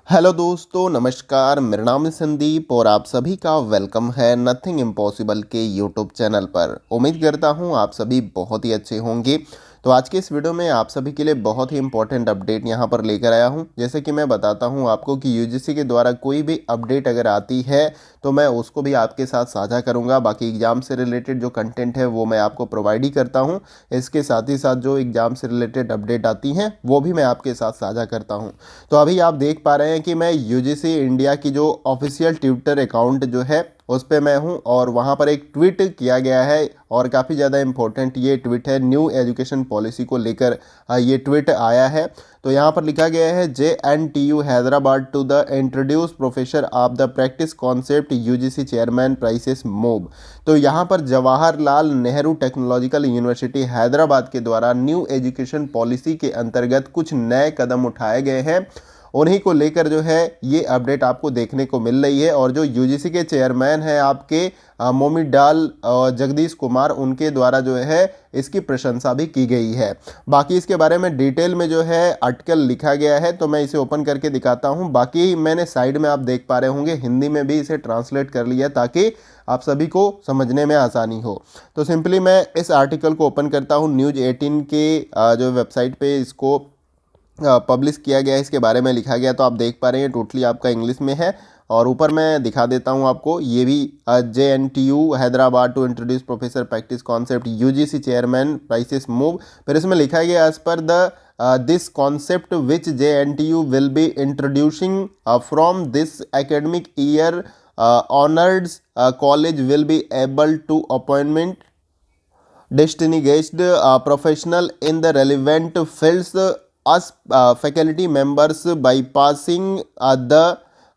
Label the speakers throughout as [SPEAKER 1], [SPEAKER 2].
[SPEAKER 1] Hello दोस्तों, नमस्कार। मेरा नाम है संदीप और आप सभी का वेलकम है नथिंग इम्पॉसिबल के यूट्यूब चैनल पर। उम्मीद करता हूं आप सभी बहुत ही अच्छे होंगे। तो आज के इस वीडियो में आप सभी के लिए बहुत ही इंपॉर्टेंट अपडेट यहां पर लेकर आया हूं। जैसे कि मैं बताता हूं आपको कि यूजीसी के द्वारा कोई भी अपडेट अगर आती है तो मैं उसको भी आपके साथ साझा करूंगा। बाकी एग्ज़ाम से रिलेटेड जो कंटेंट है वो मैं आपको प्रोवाइड ही करता हूं। इसके साथ ही साथ जो एग्ज़ाम से रिलेटेड अपडेट आती हैं वो भी मैं आपके साथ साझा करता हूं। तो अभी आप देख पा रहे हैं कि मैं यूजीसी इंडिया की जो ऑफिशियल ट्विटर अकाउंट जो है उस पे मैं हूं और वहां पर एक ट्वीट किया गया है और काफ़ी ज़्यादा इम्पोर्टेंट ये ट्वीट है। न्यू एजुकेशन पॉलिसी को लेकर ये ट्वीट आया है। तो यहाँ पर लिखा गया है JNTU Hyderabad to the introduce professor of the practice concept UGC chairman praises move. तो यहाँ पर जवाहरलाल नेहरू टेक्नोलॉजिकल यूनिवर्सिटी हैदराबाद के द्वारा न्यू एजुकेशन पॉलिसी के अंतर्गत कुछ नए कदम उठाए गए हैं। उन्हीं को लेकर जो है ये अपडेट आपको देखने को मिल रही है। और जो यूजीसी के चेयरमैन हैं आपके मोमीडाल जगदीश कुमार, उनके द्वारा जो है इसकी प्रशंसा भी की गई है। बाकी इसके बारे में डिटेल में जो है आर्टिकल लिखा गया है, तो मैं इसे ओपन करके दिखाता हूं। बाकी मैंने साइड में आप देख पा रहे होंगे हिंदी में भी इसे ट्रांसलेट कर लिया ताकि आप सभी को समझने में आसानी हो। तो सिंपली मैं इस आर्टिकल को ओपन करता हूं। न्यूज़ 18 के जो वेबसाइट पे इसको पब्लिश किया गया है, इसके बारे में लिखा गया। तो आप देख पा रहे हैं टोटली आपका इंग्लिश में है। और ऊपर मैं दिखा देता हूं आपको, ये भी JNTU Hyderabad to introduce professor practice concept UGC chairman praises move. फिर इसमें लिखा गया एज पर the this concept which JNTU will be introducing from this academic year, honored college will be able to appointment distinguished professional in the relevant fields as faculty members bypassing the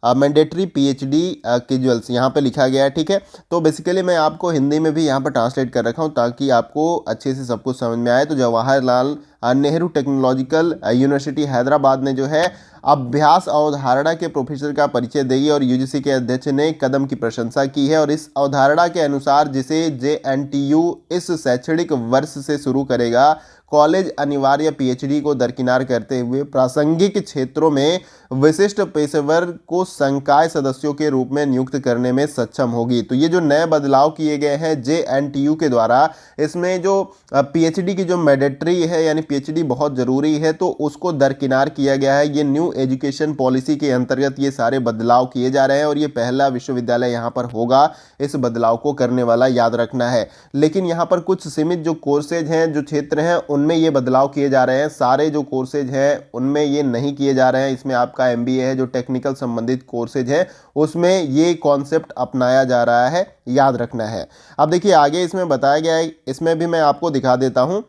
[SPEAKER 1] mandatory PhD casuals यहाँ पे लिखा गया है। ठीक है, तो basically मैं आपको हिंदी में भी यहाँ पर ट्रांसलेट कर रखा हूँ ताकि आपको अच्छे से सब कुछ समझ में आए। तो जवाहरलाल नेहरू टेक्नोलॉजिकल यूनिवर्सिटी हैदराबाद ने जो है अभ्यास अवधारणा के प्रोफेसर का परिचय दी और यूजीसी के अध्यक्ष ने कदम की प्रशंसा की है। और इस अवधारणा के अनुसार जिसे JNTU इस शैक्षणिक वर्ष से शुरू करेगा, कॉलेज अनिवार्य PhD को दरकिनार करते हुए प्रासंगिक क्षेत्रों में विशिष्ट पेशेवर को संकाय सदस्यों के रूप में नियुक्त करने में सक्षम होगी। तो ये जो नए बदलाव किए गए हैं JNTU के द्वारा, इसमें जो PhD की जो मैंडेटरी है यानी PhD बहुत ज़रूरी है, तो उसको दरकिनार किया गया है। ये न्यू एजुकेशन पॉलिसी के अंतर्गत ये सारे बदलाव किए जा रहे हैं और ये पहला विश्वविद्यालय यहाँ पर होगा इस बदलाव को करने वाला, याद रखना है। लेकिन यहाँ पर कुछ सीमित जो कोर्सेज हैं, जो क्षेत्र हैं, उनमें ये बदलाव किए जा रहे हैं। सारे जो कोर्सेज हैं उनमें ये नहीं किए जा रहे हैं। इसमें आपका MBA है, जो टेक्निकल संबंधित कोर्सेज है, उसमें ये कॉन्सेप्ट अपनाया जा रहा है, याद रखना है। अब देखिए आगे इसमें बताया गया है, इसमें भी मैं आपको दिखा देता हूं।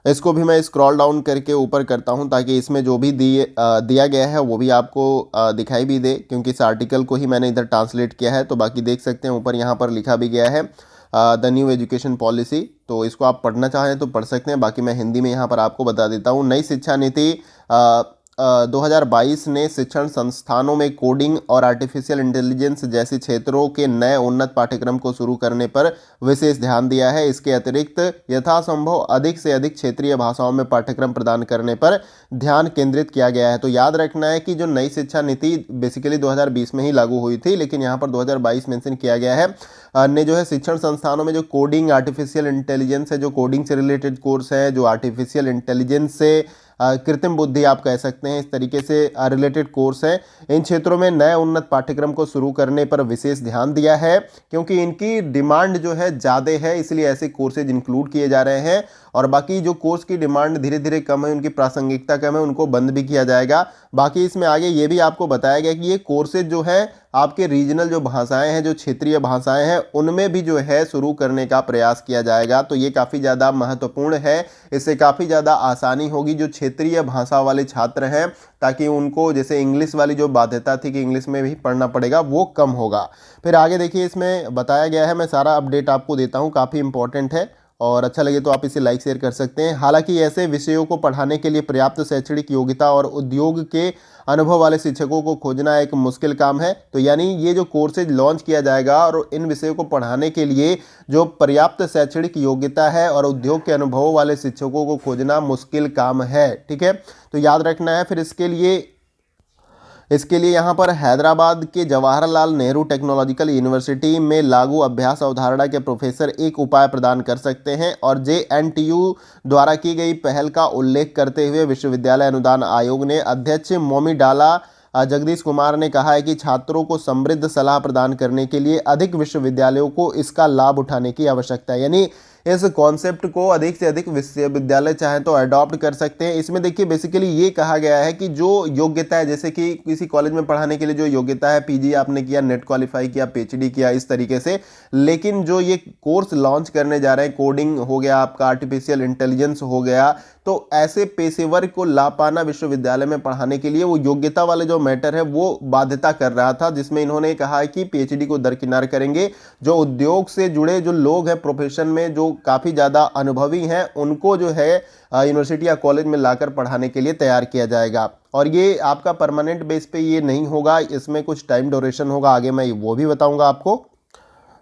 [SPEAKER 1] इसको भी मैं स्क्रॉल डाउन करके ऊपर करता हूं ताकि इसमें जो भी दिया गया है वो भी आपको दिखाई भी दे, क्योंकि इस आर्टिकल को ही मैंने इधर ट्रांसलेट किया है। तो बाकी देख सकते हैं ऊपर यहाँ पर लिखा भी गया है द न्यू एजुकेशन पॉलिसी। तो इसको आप पढ़ना चाहें तो पढ़ सकते हैं। बाकी मैं हिंदी में यहाँ पर आपको बता देता हूँ। नई शिक्षा नीति 2022 ने शिक्षण संस्थानों में कोडिंग और आर्टिफिशियल इंटेलिजेंस जैसे क्षेत्रों के नए उन्नत पाठ्यक्रम को शुरू करने पर विशेष ध्यान दिया है। इसके अतिरिक्त यथासंभव अधिक से अधिक क्षेत्रीय भाषाओं में पाठ्यक्रम प्रदान करने पर ध्यान केंद्रित किया गया है। तो याद रखना है कि जो नई शिक्षा नीति बेसिकली 2020 में ही लागू हुई थी, लेकिन यहाँ पर 2022 मेंशन किया गया है ने जो है शिक्षण संस्थानों में जो कोडिंग, आर्टिफिशियल इंटेलिजेंस है, जो कोडिंग से रिलेटेड कोर्स है, जो आर्टिफिशियल इंटेलिजेंस से कृत्रिम बुद्धि आप कह सकते हैं, इस तरीके से रिलेटेड कोर्स हैं, इन क्षेत्रों में नए उन्नत पाठ्यक्रम को शुरू करने पर विशेष ध्यान दिया है, क्योंकि इनकी डिमांड जो है ज़्यादा है, इसलिए ऐसे कोर्सेज इंक्लूड किए जा रहे हैं। और बाकी जो कोर्स की डिमांड धीरे धीरे कम है, उनकी प्रासंगिकता कम है, उनको बंद भी किया जाएगा। बाकी इसमें आगे ये भी आपको बताया गया कि ये कोर्सेज जो है आपके रीजनल जो भाषाएं हैं, जो क्षेत्रीय भाषाएं हैं, उनमें भी जो है शुरू करने का प्रयास किया जाएगा। तो ये काफ़ी ज़्यादा महत्वपूर्ण है, इससे काफ़ी ज़्यादा आसानी होगी जो क्षेत्रीय भाषा वाले छात्र हैं, ताकि उनको जैसे इंग्लिश वाली जो बाध्यता थी कि इंग्लिश में भी पढ़ना पड़ेगा, वो कम होगा। फिर आगे देखिए इसमें बताया गया है, मैं सारा अपडेट आपको देता हूँ, काफ़ी इंपॉर्टेंट है और अच्छा लगे तो आप इसे लाइक शेयर कर सकते हैं। हालांकि ऐसे विषयों को पढ़ाने के लिए पर्याप्त शैक्षणिक योग्यता और उद्योग के अनुभव वाले शिक्षकों को खोजना एक मुश्किल काम है। तो यानी ये जो कोर्सेज लॉन्च किया जाएगा और इन विषयों को पढ़ाने के लिए जो पर्याप्त शैक्षणिक योग्यता है और उद्योग के अनुभव वाले शिक्षकों को खोजना मुश्किल काम है। ठीक है, तो याद रखना है। फिर इसके लिए इसके लिए यहाँ पर हैदराबाद के जवाहरलाल नेहरू टेक्नोलॉजिकल यूनिवर्सिटी में लागू अभ्यास अवधारणा के प्रोफेसर एक उपाय प्रदान कर सकते हैं। और JNTU द्वारा की गई पहल का उल्लेख करते हुए विश्वविद्यालय अनुदान आयोग ने अध्यक्ष मोमीडाला जगदीश कुमार ने कहा है कि छात्रों को समृद्ध सलाह प्रदान करने के लिए अधिक विश्वविद्यालयों को इसका लाभ उठाने की आवश्यकता है। यानी इस कॉन्सेप्ट को अधिक से अधिक विश्वविद्यालय चाहे तो अडॉप्ट कर सकते हैं। इसमें देखिए बेसिकली ये कहा गया है कि जो योग्यता है, जैसे कि किसी कॉलेज में पढ़ाने के लिए जो योग्यता है, PG आपने किया, नेट क्वालिफाई किया, PhD किया, इस तरीके से, लेकिन जो ये कोर्स लॉन्च करने जा रहे हैं, कोडिंग हो गया आपका, आर्टिफिशियल इंटेलिजेंस हो गया, तो ऐसे पेशेवर को ला पाना विश्वविद्यालय में पढ़ाने के लिए वो योग्यता वाले जो मैटर है वो बाध्यता कर रहा था, जिसमें इन्होंने कहा है कि PhD को दरकिनार करेंगे। जो उद्योग से जुड़े जो लोग हैं, प्रोफेशन में जो काफ़ी ज़्यादा अनुभवी हैं, उनको जो है यूनिवर्सिटी या कॉलेज में लाकर पढ़ाने के लिए तैयार किया जाएगा। और ये आपका परमानेंट बेस पे ये नहीं होगा, इसमें कुछ टाइम ड्यूरेशन होगा, आगे मैं वो भी बताऊंगा आपको।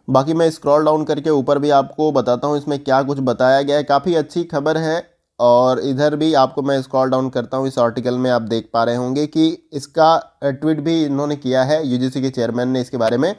[SPEAKER 1] बाकी मैं स्क्रॉल डाउन करके ऊपर भी आपको बताता हूँ इसमें क्या कुछ बताया गया है। काफ़ी अच्छी खबर है। और इधर भी आपको मैं स्क्रॉल डाउन करता हूँ, इस आर्टिकल में आप देख पा रहे होंगे कि इसका ट्वीट भी इन्होंने किया है, UGC के चेयरमैन ने इसके बारे में।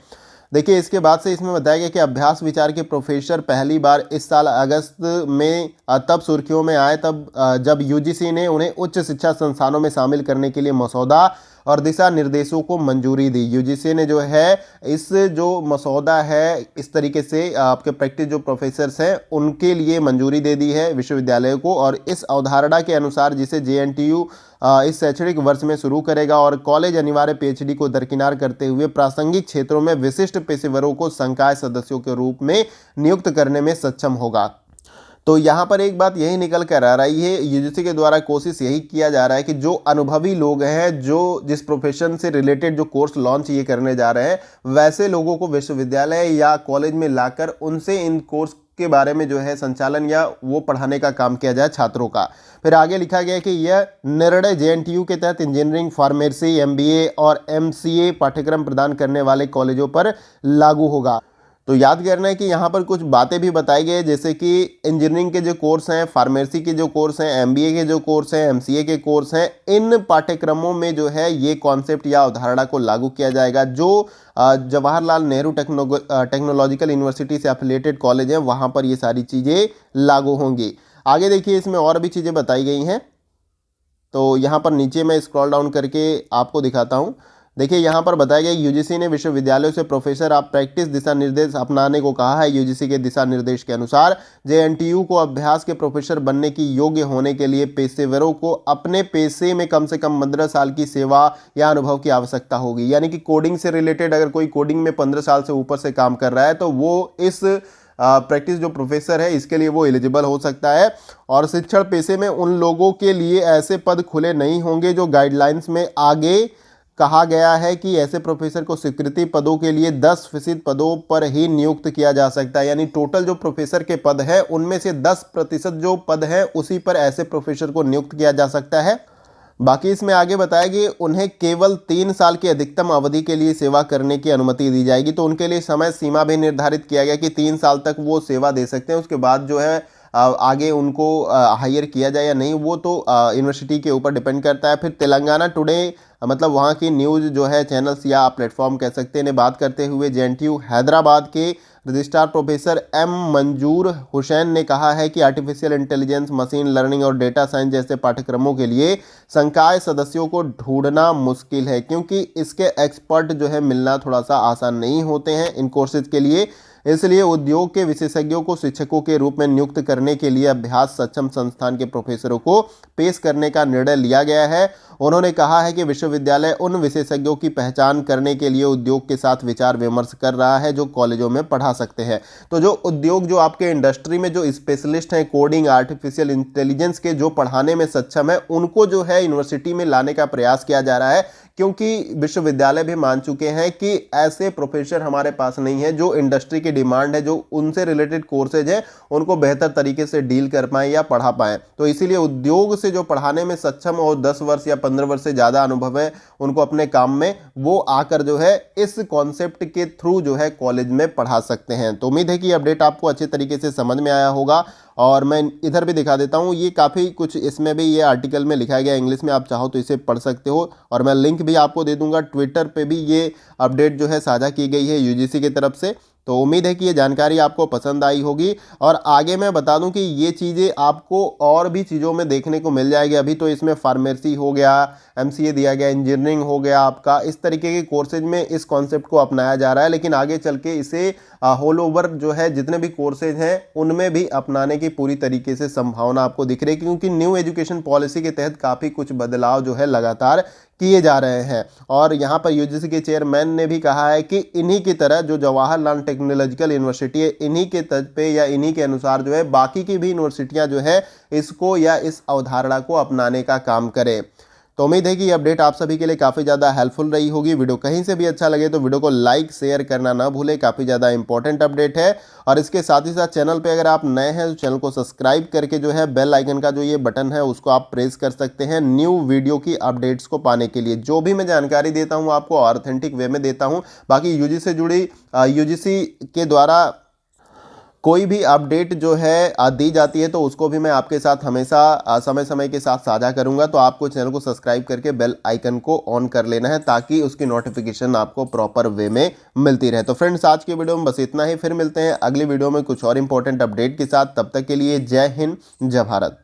[SPEAKER 1] देखिए इसके बाद से इसमें बताया गया कि अभ्यास विचार के प्रोफेसर पहली बार इस साल अगस्त में तब सुर्खियों में आए तब जब UGC ने उन्हें उच्च शिक्षा संस्थानों में शामिल करने के लिए मसौदा और दिशा निर्देशों को मंजूरी दी। UGC ने जो है इस जो मसौदा है, इस तरीके से आपके प्रैक्टिस जो प्रोफेसर्स हैं उनके लिए मंजूरी दे दी है विश्वविद्यालय को। और इस अवधारणा के अनुसार जिसे JNTU इस शैक्षणिक वर्ष में शुरू करेगा और कॉलेज अनिवार्य PhD को दरकिनार करते हुए प्रासंगिक क्षेत्रों में विशिष्ट पेशेवरों को संकाय सदस्यों के रूप में नियुक्त करने में सक्षम होगा। तो यहाँ पर एक बात यही निकल कर आ रही है, UGC के द्वारा कोशिश यही किया जा रहा है कि जो अनुभवी लोग हैं, जो जिस प्रोफेशन से रिलेटेड जो कोर्स लॉन्च ये करने जा रहे हैं, वैसे लोगों को विश्वविद्यालय या कॉलेज में लाकर उनसे इन कोर्स के बारे में जो है संचालन या वो पढ़ाने का काम किया जाए छात्रों का। फिर आगे लिखा गया कि यह निर्णय JNTU के तहत इंजीनियरिंग, फार्मेसी, MBA और MCA पाठ्यक्रम प्रदान करने वाले कॉलेजों पर लागू होगा। तो याद करना है कि यहाँ पर कुछ बातें भी बताई गई, जैसे कि इंजीनियरिंग के जो कोर्स हैं, फार्मेसी के जो कोर्स हैं, MBA के जो कोर्स हैं, MCA के कोर्स हैं, इन पाठ्यक्रमों में जो है ये कॉन्सेप्ट या अवधारणा को लागू किया जाएगा। जो जवाहरलाल नेहरू टेक्नोलॉजिकल यूनिवर्सिटी से एफिलिएटेड कॉलेज हैं, वहाँ पर ये सारी चीज़ें लागू होंगी। आगे देखिए इसमें और भी चीज़ें बताई गई हैं। तो यहाँ पर नीचे मैं स्क्रॉल डाउन करके आपको दिखाता हूँ। देखिए यहाँ पर बताया गया UGC ने विश्वविद्यालयों से प्रोफेसर ऑफ प्रैक्टिस दिशा निर्देश अपनाने को कहा है। UGC के दिशा निर्देश के अनुसार JNTU को अभ्यास के प्रोफेसर बनने की योग्य होने के लिए पेशेवरों को अपने पेशे में कम से कम 15 साल की सेवा या अनुभव की आवश्यकता होगी। यानी कि कोडिंग से रिलेटेड अगर कोई कोडिंग में 15 साल से ऊपर से काम कर रहा है तो वो इस प्रैक्टिस जो प्रोफेसर है इसके लिए वो एलिजिबल हो सकता है। और शिक्षण पेशे में उन लोगों के लिए ऐसे पद खुले नहीं होंगे जो गाइडलाइंस में आगे कहा गया है कि ऐसे प्रोफेसर को स्वीकृति पदों के लिए 10% पदों पर ही नियुक्त किया जा सकता है। यानी टोटल जो प्रोफेसर के पद है उनमें से 10% जो पद है उसी पर ऐसे प्रोफेसर को नियुक्त किया जा सकता है। बाकी इसमें आगे बताया कि उन्हें केवल 3 साल की अधिकतम अवधि के लिए सेवा करने की अनुमति दी जाएगी। तो उनके लिए समय सीमा भी निर्धारित किया गया कि 3 साल तक वो सेवा दे सकते हैं। उसके बाद जो है आगे उनको हायर किया जाए या नहीं, वो तो यूनिवर्सिटी के ऊपर डिपेंड करता है। फिर तेलंगाना टुडे मतलब वहाँ की न्यूज़ जो है चैनल्स या प्लेटफॉर्म कह सकते हैं, ने बात करते हुए JNTU हैदराबाद के रजिस्ट्रार प्रोफेसर M मंजूर हुसैन ने कहा है कि आर्टिफिशियल इंटेलिजेंस, मशीन लर्निंग और डेटा साइंस जैसे पाठ्यक्रमों के लिए संकाय सदस्यों को ढूंढना मुश्किल है, क्योंकि इसके एक्सपर्ट जो है मिलना थोड़ा सा आसान नहीं होते हैं इन कोर्सेज के लिए। इसलिए उद्योग के विशेषज्ञों को शिक्षकों के रूप में नियुक्त करने के लिए अभ्यास सक्षम संस्थान के प्रोफेसरों को पेश करने का निर्णय लिया गया है। उन्होंने कहा है कि विश्वविद्यालय उन विशेषज्ञों की पहचान करने के लिए उद्योग के साथ विचार विमर्श कर रहा है जो कॉलेजों में पढ़ा सकते हैं। तो जो उद्योग, जो आपके इंडस्ट्री में जो स्पेशलिस्ट हैं कोडिंग, आर्टिफिशियल इंटेलिजेंस के, जो पढ़ाने में सक्षम है, उनको जो है यूनिवर्सिटी में लाने का प्रयास किया जा रहा है, क्योंकि विश्वविद्यालय भी मान चुके हैं कि ऐसे प्रोफेसर हमारे पास नहीं है जो इंडस्ट्री के डिमांड है, जो उनसे रिलेटेड कोर्सेज है उनको बेहतर तरीके से डील कर पाएं या पढ़ा पाएं। तो इसीलिए उद्योग से जो पढ़ाने में सक्षम और 10 वर्ष या 15 वर्ष से ज़्यादा अनुभव है उनको अपने काम में, वो आकर जो है इस कॉन्सेप्ट के थ्रू जो है कॉलेज में पढ़ा सकते हैं। तो उम्मीद है कि अपडेट आपको अच्छे तरीके से समझ में आया होगा। और मैं इधर भी दिखा देता हूँ, ये काफ़ी कुछ इसमें भी ये आर्टिकल में लिखा गया इंग्लिश में, आप चाहो तो इसे पढ़ सकते हो। और मैं लिंक भी आपको दे दूंगा, ट्विटर पे भी ये अपडेट जो है साझा की गई है यूजीसी की तरफ से। तो उम्मीद है कि ये जानकारी आपको पसंद आई होगी। और आगे मैं बता दूं कि ये चीज़ें आपको और भी चीज़ों में देखने को मिल जाएगी। अभी तो इसमें फार्मेसी हो गया, एमसीए दिया गया, इंजीनियरिंग हो गया आपका, इस तरीके के कोर्सेज में इस कॉन्सेप्ट को अपनाया जा रहा है। लेकिन आगे चल के इसे होल ओवर जो है जितने भी कोर्सेज हैं उनमें भी अपनाने की पूरी तरीके से संभावना आपको दिख रही है, क्योंकि न्यू एजुकेशन पॉलिसी के तहत काफ़ी कुछ बदलाव जो है लगातार किए जा रहे हैं। और यहाँ पर यूजीसी के चेयरमैन ने भी कहा है कि इन्हीं की तरह जो जवाहरलाल टेक्नोलॉजिकल यूनिवर्सिटी है, इन्हीं के तर्ज पे या इन्हीं के अनुसार जो है बाकी की भी यूनिवर्सिटियाँ जो है इसको या इस अवधारणा को अपनाने का काम करें। तो उम्मीद है कि ये अपडेट आप सभी के लिए काफ़ी ज़्यादा हेल्पफुल रही होगी। वीडियो कहीं से भी अच्छा लगे तो वीडियो को लाइक शेयर करना ना भूलें, काफ़ी ज़्यादा इंपॉर्टेंट अपडेट है। और इसके साथ ही साथ चैनल पे अगर आप नए हैं तो चैनल को सब्सक्राइब करके जो है बेल आइकन का जो ये बटन है उसको आप प्रेस कर सकते हैं न्यू वीडियो की अपडेट्स को पाने के लिए। जो भी मैं जानकारी देता हूँ आपको ऑथेंटिक वे में देता हूँ। बाकी यूजीसी से जुड़ी यूजीसी के द्वारा कोई भी अपडेट जो है दी जाती है तो उसको भी मैं आपके साथ हमेशा समय समय के साथ साझा करूंगा। तो आपको चैनल को सब्सक्राइब करके बेल आइकन को ऑन कर लेना है ताकि उसकी नोटिफिकेशन आपको प्रॉपर वे में मिलती रहे। तो फ्रेंड्स, आज की वीडियो में बस इतना ही। फिर मिलते हैं अगली वीडियो में कुछ और इंपॉर्टेंट अपडेट के साथ। तब तक के लिए जय हिंद, जय भारत।